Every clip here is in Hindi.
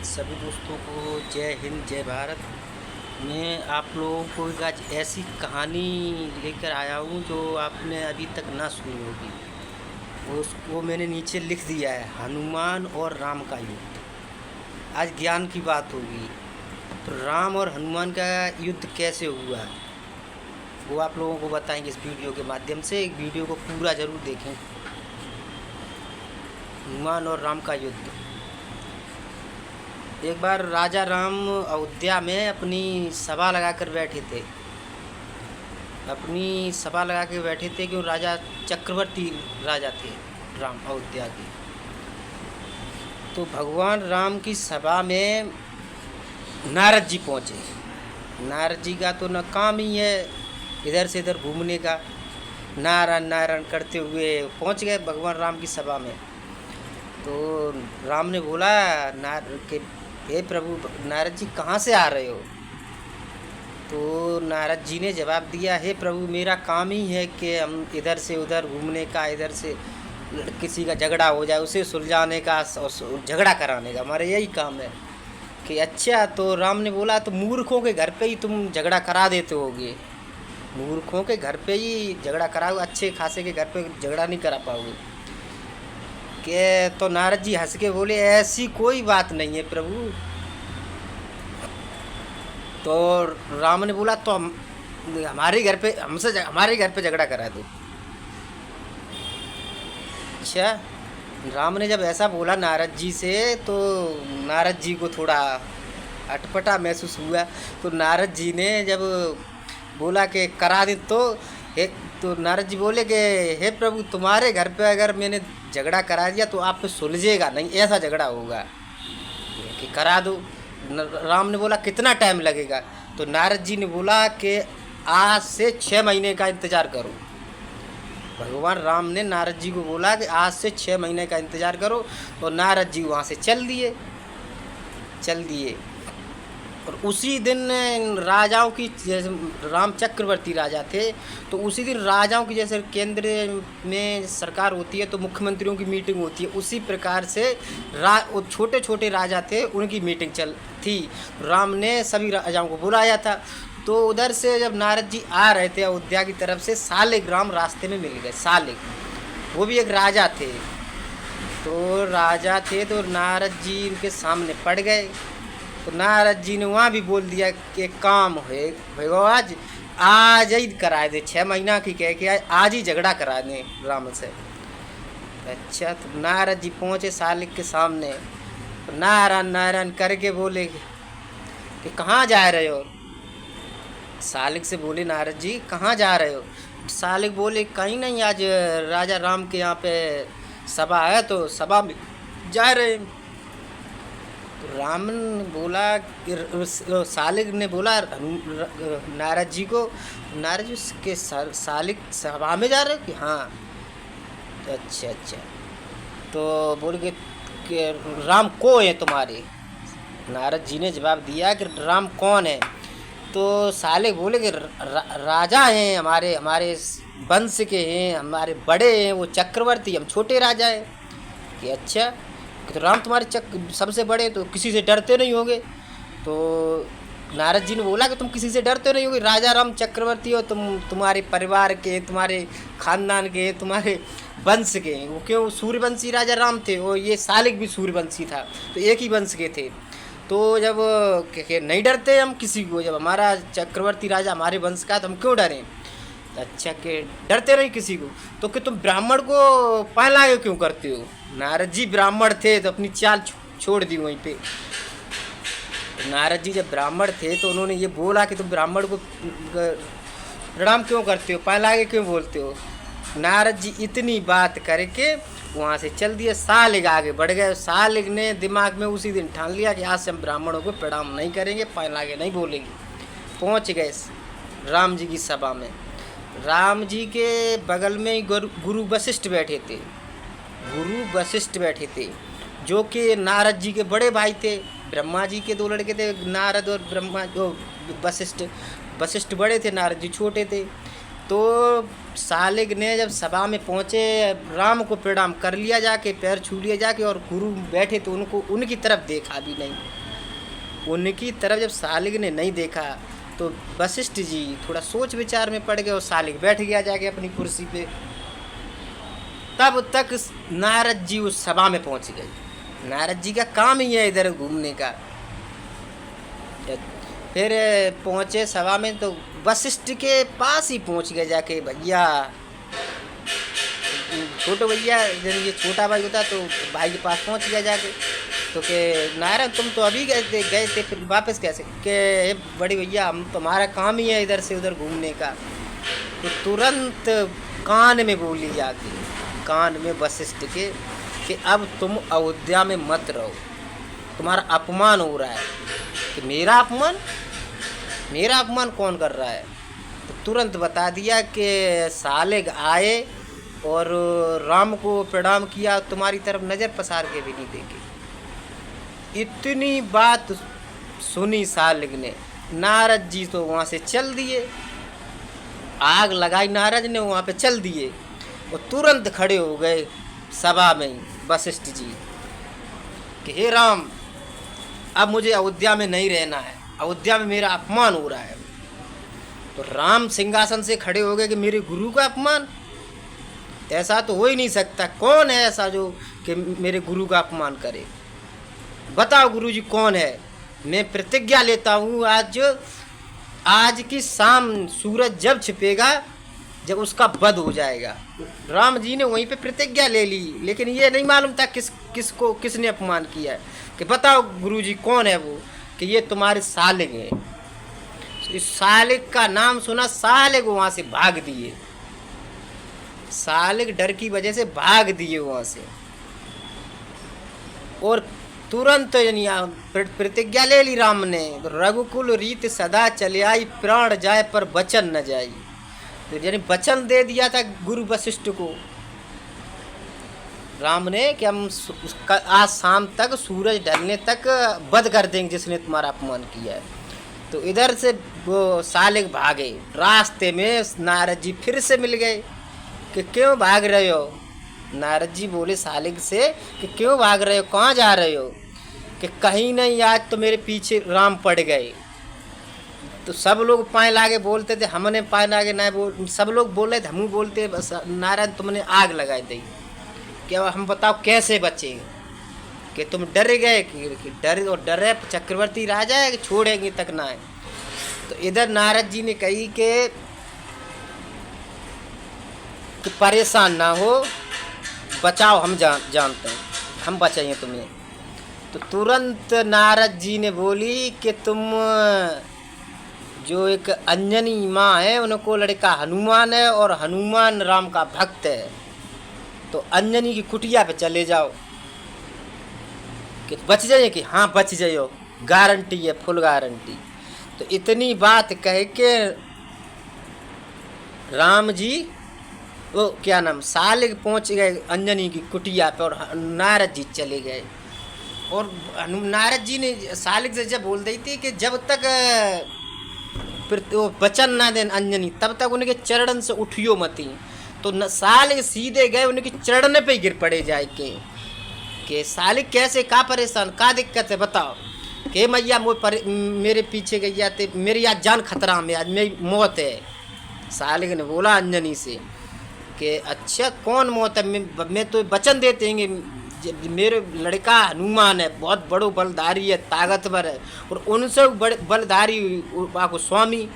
सभी दोस्तों को जय हिंद जय भारत। मैं आप लोगों को एक आज ऐसी कहानी लेकर आया हूँ जो आपने अभी तक ना सुनी होगी। उसको मैंने नीचे लिख दिया है, हनुमान और राम का युद्ध। आज ज्ञान की बात होगी। तो राम और हनुमान का युद्ध कैसे हुआ वो आप लोगों को बताएंगे इस वीडियो के माध्यम से। एक वीडियो को पूरा ज़रूर देखें। हनुमान और राम का युद्ध। एक बार राजा राम अयोध्या में अपनी सभा लगा कर बैठे थे। क्यों राजा चक्रवर्ती राजा थे राम अयोध्या के। तो भगवान राम की सभा में नारद जी पहुँचे। नारद जी का तो न काम ही है इधर से इधर घूमने का, नारायण नारायण करते हुए पहुँच गए भगवान राम की सभा में। तो राम ने बोला हे प्रभु नारद जी कहाँ से आ रहे हो। तो नारद जी ने जवाब दिया, हे प्रभु मेरा काम ही है कि हम इधर से उधर घूमने का, इधर से किसी का झगड़ा हो जाए उसे सुलझाने का और झगड़ा कराने का, हमारा यही काम है। कि अच्छा। तो राम ने बोला तो मूर्खों के घर पे ही तुम झगड़ा करा देते होगे, मूर्खों के घर पे ही झगड़ा कराओ, अच्छे खासे के घर पे झगड़ा नहीं करा पाओगे। के तो नारद जी हंस के बोले, ऐसी कोई बात नहीं है प्रभु। तो राम ने बोला तो हमारे घर पे झगड़ा करा दो। अच्छा। राम ने जब ऐसा बोला नारद जी से तो नारद जी को थोड़ा अटपटा महसूस हुआ। तो नारद जी ने जब बोला कि करा दे तो नारद जी बोले कि हे प्रभु तुम्हारे घर पे अगर मैंने झगड़ा करा दिया तो आप पे सुलझेगा नहीं, ऐसा झगड़ा होगा कि करा दो। राम ने बोला कितना टाइम लगेगा। तो नारद जी ने बोला कि आज से 6 महीने का इंतज़ार करो। भगवान राम ने नारद जी को बोला कि आज से 6 महीने का इंतज़ार करो। तो नारद जी वहाँ से चल दिए। और उसी दिन राजाओं की, जैसे राम चक्रवर्ती राजा थे तो उसी दिन राजाओं की जैसे केंद्र में सरकार होती है तो मुख्यमंत्रियों की मीटिंग होती है, उसी प्रकार से वो छोटे छोटे राजा थे उनकी मीटिंग चल थी। राम ने सभी राजाओं को बुलाया था। तो उधर से जब नारद जी आ रहे थे अयोध्या की तरफ से, शालिग्राम रास्ते में मिल गए। शालिग वो भी एक राजा थे। तो नारद जी उनके सामने पड़ गए। तो नारद जी ने वहाँ भी बोल दिया कि काम है भगवान आज ही करा दे, 6 महीना की कह के आज ही झगड़ा करा दें राम से। अच्छा। तो नारद जी पहुँचे शालिग के सामने। तो नारायण नारायण करके बोले कि कहाँ जा रहे हो। शालिग से बोले नारद जी कहाँ जा रहे हो। शालिग बोले कहीं नहीं, आज राजा राम के यहाँ पे सभा है तो सभा में जा रहे हैं। राम ने बोला, शालिग ने बोला नारद जी को, नारद जी के शालिग सभा में जा रहे हो कि हाँ। अच्छा। तो बोल के राम को है तुम्हारे। नारद जी ने जवाब दिया कि राम कौन है। तो शालिग बोले कि राजा हैं हमारे वंश के हैं, हमारे बड़े हैं, वो चक्रवर्ती, हम छोटे राजा हैं। कि अच्छा। तो राम तुम्हारे सबसे बड़े तो किसी से डरते नहीं होगे। तो नारद जी ने बोला कि तुम किसी से डरते नहीं होगे, राजा राम चक्रवर्ती हो, तुम्हारे परिवार के, तुम्हारे खानदान के, तुम्हारे वंश के। वो क्यों सूर्यवंशी राजा राम थे, वो ये शालिग भी सूर्यवंशी था, तो एक ही वंश के थे। तो जब नहीं डरते हम किसी को, जब हमारा चक्रवर्ती राजा हमारे वंश का तो हम क्यों डरें। अच्छा कि डरते नहीं किसी को। तो कि तुम ब्राह्मण को पहलाए क्यों करते हो। नारद जी ब्राह्मण थे तो अपनी चाल छोड़ दी वहीं पे। नारद जी जब ब्राह्मण थे तो उन्होंने ये बोला कि तुम ब्राह्मण को प्रणाम क्यों करते हो, पहलाए क्यों बोलते हो। नारद जी इतनी बात करके वहाँ से चल दिए। शालिग आगे बढ़ गए। शालिग ने दिमाग में उसी दिन ठान लिया कि आज से हम ब्राह्मणों को प्रणाम नहीं करेंगे, पहलागे नहीं बोलेंगे। पहुँच गए राम जी की सभा में। राम जी के बगल में ही गुरु वशिष्ठ बैठे थे जो कि नारद जी के बड़े भाई थे। ब्रह्मा जी के 2 लड़के थे, नारद और ब्रह्मा। जो वशिष्ठ बड़े थे, नारद जी छोटे थे। तो सालिग ने जब सभा में पहुँचे, राम को प्रणाम कर लिया जाके, पैर छू लिया जाके, और गुरु बैठे तो उनको उनकी तरफ देखा भी नहीं। उनकी तरफ जब सालिग ने नहीं देखा तो वशिष्ठ जी थोड़ा सोच विचार में पड़ गए और सालिग बैठ गया जाके अपनी कुर्सी पे। तब तक नारद जी उस सभा में पहुंच गए। नारद जी का काम ही है इधर घूमने का। फिर पहुंचे सभा में तो वशिष्ठ के पास ही पहुंच गए जाके, भैया छोटे भैया, ये छोटा भाई होता तो भाई के पास पहुंच गया जाके। तो के नारायण तुम तो अभी गए थे फिर वापस कैसे? के बड़ी भैया हम तुम्हारा काम ही है इधर से उधर घूमने का। तो तुरंत कान में बोली जाके, कान में वशिष्ठ के, कि अब तुम अयोध्या में मत रहो, तुम्हारा अपमान हो रहा है। कि मेरा अपमान? मेरा अपमान कौन कर रहा है? तो तुरंत बता दिया कि सालिग आए और राम को प्रणाम किया, तुम्हारी तरफ नज़र पसार के भी नहीं देखे। इतनी बात सुनी सालिग ने, नारद जी तो वहाँ से चल दिए। आग लगाई नारद ने, वहाँ पे चल दिए और तुरंत खड़े हो गए सभा में वशिष्ठ जी कि हे राम, अब मुझे अयोध्या में नहीं रहना है, अयोध्या में मेरा अपमान हो रहा है। तो राम सिंहासन से खड़े हो गए कि मेरे गुरु का अपमान? ऐसा तो हो ही नहीं सकता। कौन है ऐसा जो कि मेरे गुरु का अपमान करे? बताओ गुरुजी कौन है? मैं प्रतिज्ञा लेता हूँ आज की शाम सूरज जब छिपेगा, जब उसका वध हो जाएगा। राम जी ने वहीं पे प्रतिज्ञा ले ली, लेकिन ये नहीं मालूम था किसने अपमान किया है। कि बताओ गुरुजी कौन है वो? कि ये तुम्हारे सालिग हैं। इस सालिग का नाम सुना, सालिग वहाँ से भाग दिए। सालिग डर की वजह से भाग दिए वहाँ से, और तुरंत यानी प्रतिज्ञा ले ली राम ने। रघुकुल रीत सदा चले आई, प्राण जाए पर वचन न जाई। तो यानी वचन दे दिया था गुरु वशिष्ठ को राम ने कि हम आज शाम तक, सूरज ढलने तक वध कर देंगे जिसने तुम्हारा अपमान किया है। तो इधर से वो सालिग भागे। रास्ते में नारद जी फिर से मिल गए कि क्यों भाग रहे हो? नारद जी बोले सालिग से कि क्यों भाग रहे हो, कहाँ जा रहे हो? कि कहीं नहीं, आज तो मेरे पीछे राम पड़ गए। तो सब लोग पाए लागे बोलते थे, हमने पाए लागे ना बोल, सब लोग बोले थे, हम बोलते बस नारायण तुमने आग लगाई दी। क्या हम बताओ कैसे बचे? कि तुम डर गए कि डर, और डरे चक्रवर्ती राजा है कि छोड़ेंगे तक ना है। तो इधर नारद जी ने कही कि परेशान ना हो, बचाओ, हम जानते हैं, हम बचाएंगे तुम्हें। तो तुरंत नारद जी ने बोली कि तुम जो एक अंजनी माँ है, उनको लड़का हनुमान है और हनुमान राम का भक्त है, तो अंजनी की कुटिया पे चले जाओ कि बच जाइए। कि हाँ बच जाइयो, गारंटी है, फुल गारंटी। तो इतनी बात कह के राम जी वो क्या नाम सालिग पहुंच गए अंजनी की कुटिया पे, और नारद जी चले गए। और नारद जी ने सालिग से जब बोल दी थी कि जब तक वो वचन ना दें अंजनी, तब तक उनके चरण से उठियो मती। तो सालिग सीधे गए उनके चरण पे ही गिर पड़े जाए के सालिग कैसे, का परेशान, का दिक्कत है बताओ? कि मैया मेरे पीछे गई जाते, मेरी आज जान खतरा में, आज मेरी मौत है। सालिग ने बोला अंजनी से कि अच्छा कौन मौत है? मैं तो वचन देते हैं, मेरे लड़का हनुमान है, बहुत बड़ो बलधारी है, ताकतवर है, और उनसे बड़े बलधारी आपको स्वामी,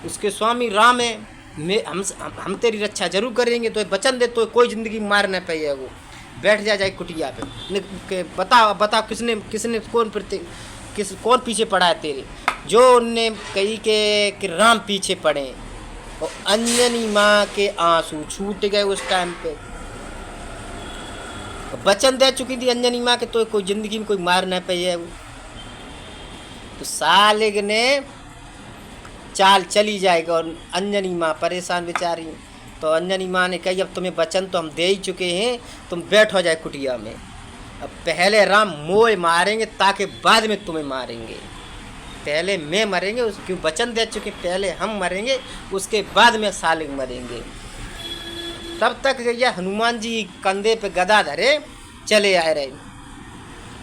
उसके स्वामी राम है। हम तेरी रक्षा जरूर करेंगे, तो वचन दे, तो कोई ज़िंदगी मार न पाए। वो बैठ जाए कुटिया पे। बताओ किसने कौन पीछे पड़ा है तेरे? जो उनने कही कि राम पीछे पड़े, और अंजनी माँ के आंसू छूट गए उस टाइम पे। वचन दे चुकी थी अंजनी माँ के, तो कोई ज़िंदगी में कोई मार न पाए। वो तो सालिग ने चाल चली जाएगा, और अंजनी माँ परेशान बेचारी। तो अंजनी माँ ने कही अब तुम्हें वचन तो हम दे ही चुके हैं, तुम बैठो जाए कुटिया में। अब पहले राम मोह मारेंगे, ताकि बाद में तुम्हें मारेंगे। पहले मैं मरेंगे, उसके वचन दे चुके पहले हम मरेंगे, उसके बाद में सालिग मरेंगे। तब तक ये हनुमान जी कंधे पे गदा धरे चले आ रहे,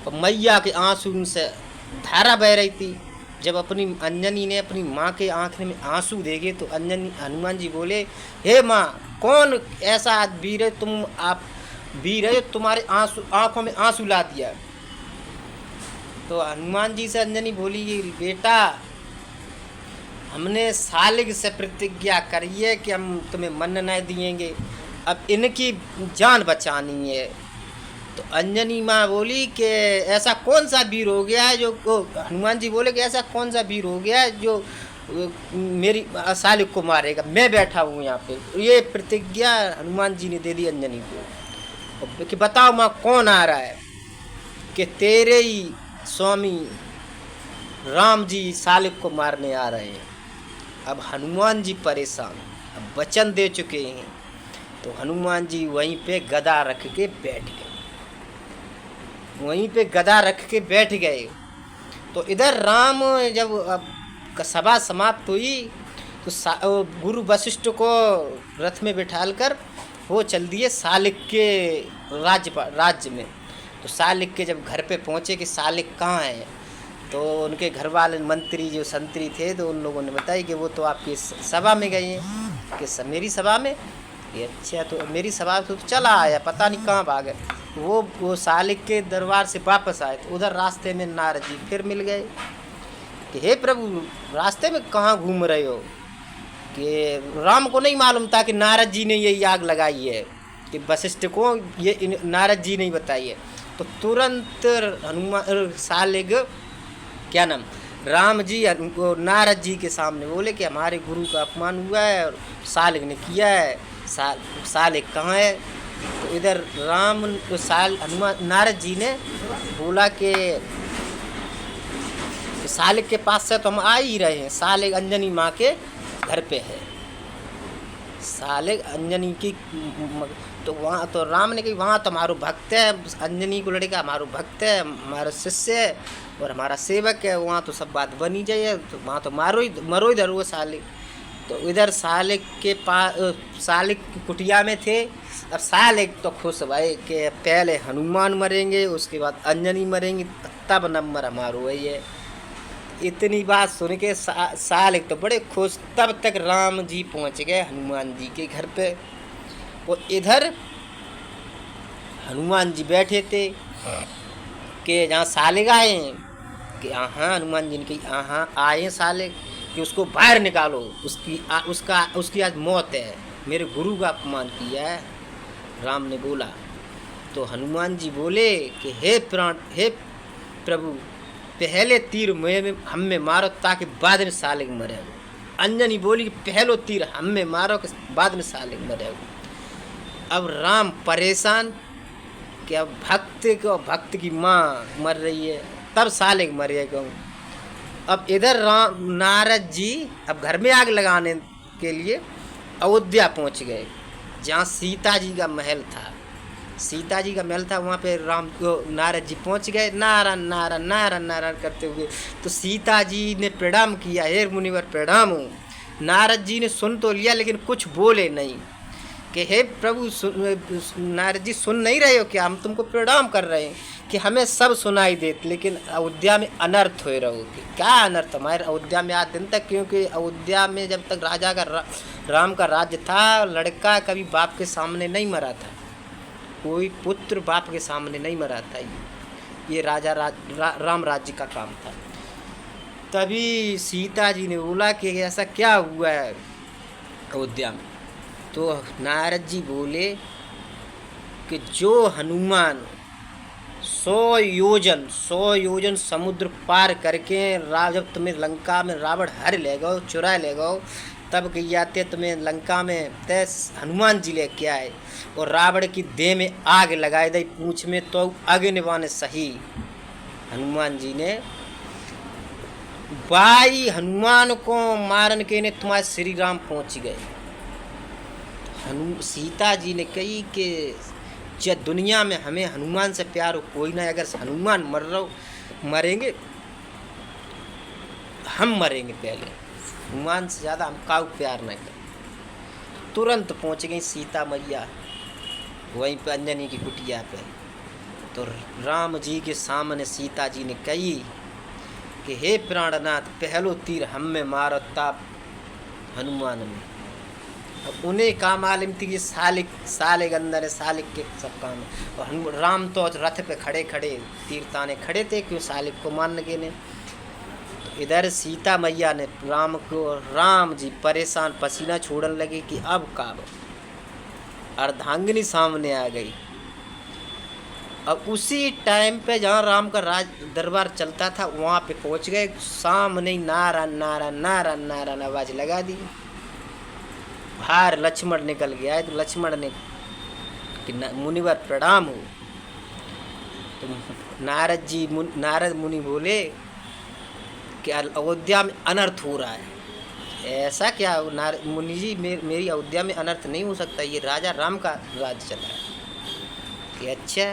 तो मैया के आंसू से धारा बह रही थी। जब अपनी अंजनी ने अपनी माँ के आँख में आंसू देखे तो अंजनी हनुमान जी बोले, हे माँ, कौन ऐसा वीर है तुम, आप वीर है, तुम्हारे आंसू आँखों में आंसू ला दिया। तो हनुमान जी से अंजनी बोली, बेटा, हमने सालिग से प्रतिज्ञा करी है कि हम तुम्हें मन न दिएंगे, अब इनकी जान बचानी है। तो अंजनी माँ बोली कि ऐसा कौन सा वीर हो गया है जो, हनुमान जी बोले कि ऐसा कौन सा वीर हो गया है जो मेरी सालिग को मारेगा, मैं बैठा हूँ यहाँ पे। ये प्रतिज्ञा हनुमान जी ने दे दी अंजनी को कि बताओ माँ कौन आ रहा है, कि तेरे ही स्वामी राम जी सालिग को मारने आ रहे हैं। अब हनुमान जी परेशान, अब वचन दे चुके हैं, तो हनुमान जी वहीं पे गदा रख के बैठ गए, वहीं पे गदा रख के बैठ गए। तो इधर राम जब अब सभा समाप्त हुई तो गुरु वशिष्ठ को रथ में बिठालकर वो चल दिए सालिग के राज्य में। तो सालिग के जब घर पे पहुँचे कि सालिग कहाँ है, तो उनके घर वाले मंत्री जो संतरी थे तो उन लोगों ने बताया कि वो तो आपकी सभा में गए हैं। कि मेरी सभा में? ये अच्छा, तो मेरी सभा तो चला आया, पता नहीं कहाँ भाग गए। वो सालिग के दरबार से वापस आए तो उधर रास्ते में नारद जी फिर मिल गए कि हे प्रभु, रास्ते में कहाँ घूम रहे हो? कि राम को नहीं मालूम था कि नारद जी ने ये आग लगाई है, कि वशिष्ठ को ये नारद जी ने बताई है। तो तुरंत हनुमान सालिग क्या नाम राम जी नारद जी के सामने बोले कि हमारे गुरु का अपमान हुआ है और सालिग ने किया है, सालिग कहाँ है? तो इधर राम हनुमान नारद जी ने बोला कि सालिग के पास से तो हम आ ही रहे हैं, सालिग अंजनी माँ के घर पे है, सालिग अंजनी की। तो वहाँ तो राम ने कही वहाँ तो हमारो भक्त है, अंजनी को लड़का हमारो भक्त है, हमारा शिष्य है और हमारा सेवक है, वहाँ तो सब बात बनी जाइए, तो वहाँ तो मरो इधर वो सालिग। तो इधर सालिग के पास सालिग की कुटिया में थे। अब सालिग तो खुश भाई कि पहले हनुमान मरेंगे, उसके बाद अंजनी मरेंगी, तब नंबर हमारो वही है। इतनी बात सुन के सालिग तो बड़े खुश। तब तक राम जी पहुँच गए हनुमान जी के घर पे, और इधर हनुमान जी बैठे थे कि जहाँ सालिग आए कि हाँ, हनुमान जी ने कही हाँ आए सालिग, कि उसको बाहर निकालो, उसकी आज मौत है, मेरे गुरु का अपमान किया है, राम ने बोला। तो हनुमान जी बोले कि हे प्रभु, पहले तीर हम में मारो ताकि बाद में सालिग मरे। अंजनी बोली कि पहलो तीर हम में मारो कि बाद में सालिग मरे। अब राम परेशान कि अब भक्त की माँ मर रही है, तब सालिग मरेगा। अब इधर नारद जी अब घर में आग लगाने के लिए अयोध्या पहुंच गए, जहाँ सीता जी का महल था। सीता जी का महल था, वहाँ पे नारद जी पहुंच गए, नारायण नारायण नारायण नारायण करते हुए। तो सीता जी ने प्रणाम किया, हे मुनिवर प्रणाम हो। नारद जी ने सुन तो लिया लेकिन कुछ बोले नहीं कि हे प्रभु, नारद जी सुन नहीं रहे हो क्या? हम तुमको प्रणाम कर रहे हैं कि हमें सब सुनाई देते, लेकिन अयोध्या में अनर्थ हो रहोगे। क्या अनर्थ? हमारे अयोध्या में आज दिन तक, क्योंकि अयोध्या में जब तक राजा का राम का राज्य था, लड़का कभी बाप के सामने नहीं मरा था, कोई पुत्र बाप के सामने नहीं मरा था। ये राजा राम राज्य का काम था। तभी सीता जी ने बोला कि ऐसा क्या हुआ है अयोध्या में? तो नारद जी बोले कि जो हनुमान 100 योजन समुद्र पार करके जब तुम्हें लंका में रावण हर ले गो, चुरा ले गो, तब कही जाते तुम्हें लंका में तय हनुमान जी लेके आए और रावण की देह में आग लगाए दी पूंछ में, तो आगे निभाने सही हनुमान जी ने भाई हनुमान को मारन के ने तुम्हारे श्री राम पहुँच गए। सीता जी ने कही कि जब दुनिया में हमें हनुमान से प्यार हो कोई ना, अगर हनुमान मरेंगे हम मरेंगे पहले, हनुमान से ज़्यादा हम काऊ प्यार न करें। तुरंत पहुंच गई सीता मैया वहीं पे अंजनी की कुटिया पे। तो राम जी के सामने सीता जी ने कही कि हे प्राणनाथ, पहलो तीर हम में मारो ताप हनुमान में। अब उन्हें का मालूम थी कि साले गंदर है, सालिक के सब काम है। और राम तो रथ पे खड़े खड़े तीर ताने खड़े थे, क्यों सालिक को मारने के ने। तो इधर सीता मैया ने राम जी परेशान पसीना छोड़ने लगे कि अब का अर्धांगिनी सामने आ गई। अब उसी टाइम पे जहाँ राम का राज दरबार चलता था वहाँ पे पहुँच गए। सामने नारायण नारायण नारायण नारायण आवाज़ लगा दी। बाहर लक्ष्मण निकल गया है। तो लक्ष्मण ने कि मुनिवर प्रणाम हो। तो नारद मुनि बोले कि अयोध्या में अनर्थ हो रहा है। ऐसा क्या मुनि जी, मेरी अयोध्या में अनर्थ नहीं हो सकता, ये राजा राम का राज चला है। कि अच्छा,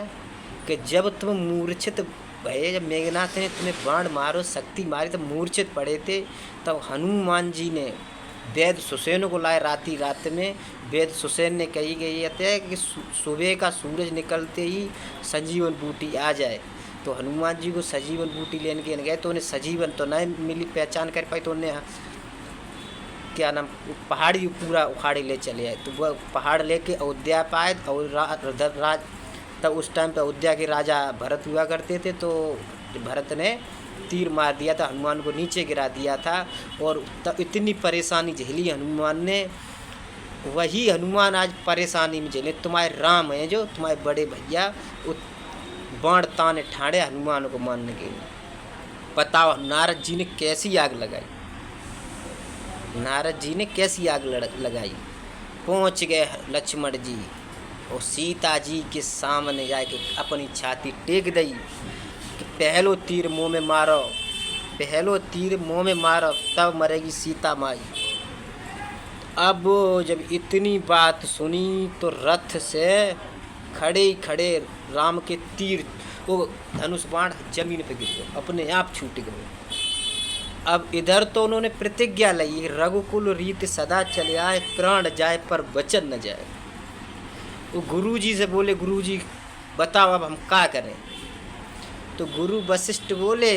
कि जब तुम मूर्छित भये, जब मेघनाथ ने तुम्हें बाण मारो शक्ति मारी तब मूर्छित पड़े थे, तब हनुमान जी ने वेद सुसेन को लाए रात में। वेद सुसेन ने कही गई है कि सुबह का सूरज निकलते ही संजीवन बूटी आ जाए। तो हनुमान जी को संजीवन बूटी लेने के गए तो उन्हें संजीवन तो नहीं मिली, पहचान कर पाई। तो उन्हें क्या नाम पहाड़ी पूरा उखाड़ी ले चले आए। तो वह पहाड़ लेके अयोध्या पाए। और तब उस टाइम पे अयोध्या के राजा भरत हुआ करते थे। तो भरत ने तीर मार दिया था, हनुमान को नीचे गिरा दिया था। और तब इतनी परेशानी झेली हनुमान ने। वही हनुमान आज परेशानी में झेले। तुम्हारे राम हैं जो तुम्हारे बड़े भैया बाण ताने ठाड़े हनुमान को मारने के लिए। बताओ नारद जी ने कैसी आग लगाई। नारद जी ने कैसी आग लगाई। पहुँच गए लक्ष्मण जी और सीता जी के सामने जाके अपनी छाती टेक दी कि पहलो तीर मुँह में मारो, पहलो तीर मुँह में मारो, तब मरेगी सीता माई। अब जब इतनी बात सुनी तो रथ से खड़े ही खड़े राम के तीर, वो धनुष बाण जमीन पे गिर गए, अपने आप छूट गए। अब इधर तो उन्होंने प्रतिज्ञा ली, रघुकुल रीत सदा चले आए, प्राण जाए पर वचन न जाए। वो गुरुजी से बोले, गुरुजी बताओ अब हम क्या करें। तो गुरु वशिष्ठ बोले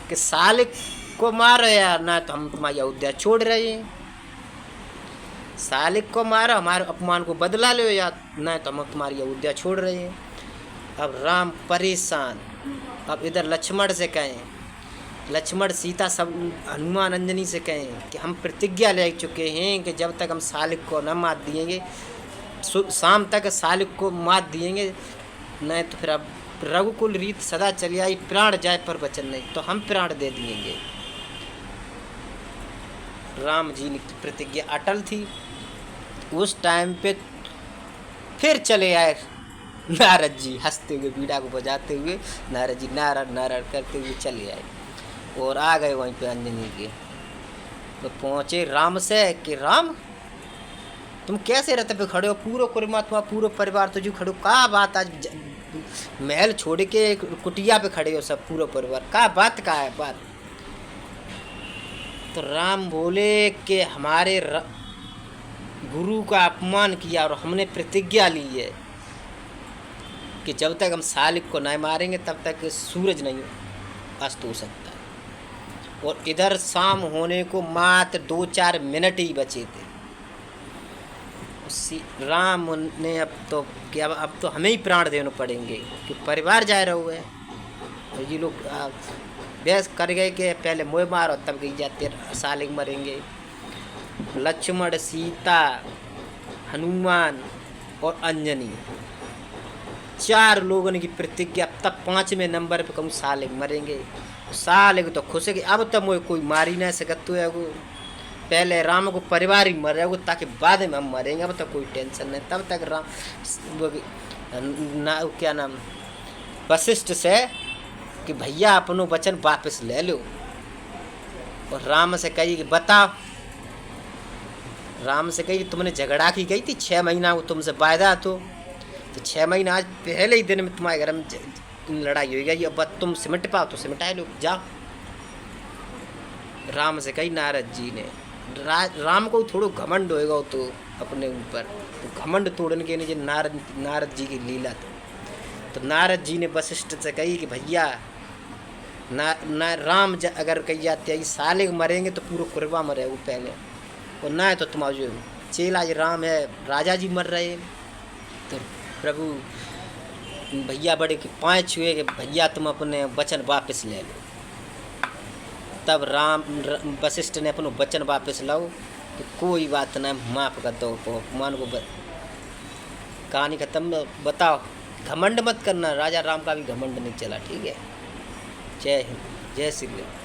कि सालिक को मारो यार, ना तो हम तुम्हारी अयोध्या छोड़ रहे हैं। सालिक को मारो, हमारे अपमान को बदला लो, या ना तो हम तुम्हारी अयोध्या छोड़ रहे हैं। अब राम परेशान। अब इधर लक्ष्मण से कहें, लक्ष्मण सीता सब हनुमान अंजनी से कहें कि हम प्रतिज्ञा ले चुके हैं कि जब तक हम सालिक को न मात दिएंगे, शाम तक सालिक को मात दिएंगे, नहीं तो फिर अब रघुकुल रीत सदा चली आई, प्राण जाए पर वचन नहीं, तो हम प्राण दे दिएंगे। राम जी की प्रतिज्ञा अटल थी। उस टाइम पे फिर चले आए नारद जी, हंसते हुए बीड़ा को बजाते हुए नारद जी नारायण नारायण करते हुए चले आए और आ गए वहीं पे अंजनी के। तो पहुँचे राम से कि राम तुम कैसे रथ पे खड़े हो, पूरा कुर्मात्मा पूरा परिवार तो जो खड़े हो, का बात आज महल छोड़ के कुटिया पे खड़े हो सब पूरा परिवार, का बात का है बात। तो राम बोले कि हमारे गुरु का अपमान किया और हमने प्रतिज्ञा ली है कि जब तक हम सालिक को नहीं मारेंगे तब तक सूरज नहीं अस्त हो सकता। और इधर शाम होने को मात्र 2-4 मिनट ही बचे थे। राम ने अब तो क्या, अब तो हमें ही प्राण देने पड़ेंगे कि परिवार जा रहे हुए। तो ये लोग बहस कर गए कि पहले मोह मारो तब गई जाते सालिक मरेंगे। लक्ष्मण, सीता, हनुमान और अंजनी 4 लोगों की प्रतिज्ञा। तब 5वें नंबर पे कहूँ सालिक मरेंगे। सालिक तो खुश है कि अब तक मुझे कोई मारी नहीं सकता है। वो पहले राम को परिवार ही मर जाएगा ताकि बाद में हम मरेंगे, अब तक कोई टेंशन नहीं। तब तक राम क्या नाम वशिष्ठ से कि भैया अपनो वचन वापस ले लो। और राम से कही कि बताओ, राम से कही तुमने झगड़ा की गई थी 6 महीना को तुमसे वायदा तो 6 महीना आज पहले ही दिन में तुम्हारे घर में लड़ाई हो गई। अब तुम सिमट पाओ तो सिमटा लो, जाओ। राम से कही नारद जी ने। राम को थोड़ो घमंड होएगा तो अपने ऊपर, तो घमंड तोड़ने के लिए नारद जी की लीला थी। तो नारद जी ने वशिष्ठ से कही कि भैया ना राम अगर कही जाते हैं साले मरेंगे तो पूरा कुरबा मरे वो पहले, और ना है तो तुम्हारा जो चेला जो राम है राजा जी मर रहे। तो प्रभु भैया बड़े के पाँव छुए कि भैया तुम अपने वचन वापस ले लो। तब वशिष्ठ ने अपना वचन वापस लाओ कि कोई बात नहीं, माफ़ कर दो मान को। कहानी खत्म। बताओ, घमंड मत करना, राजा राम का भी घमंड नहीं चला। ठीक है, जय हिंद, जय श्री राम।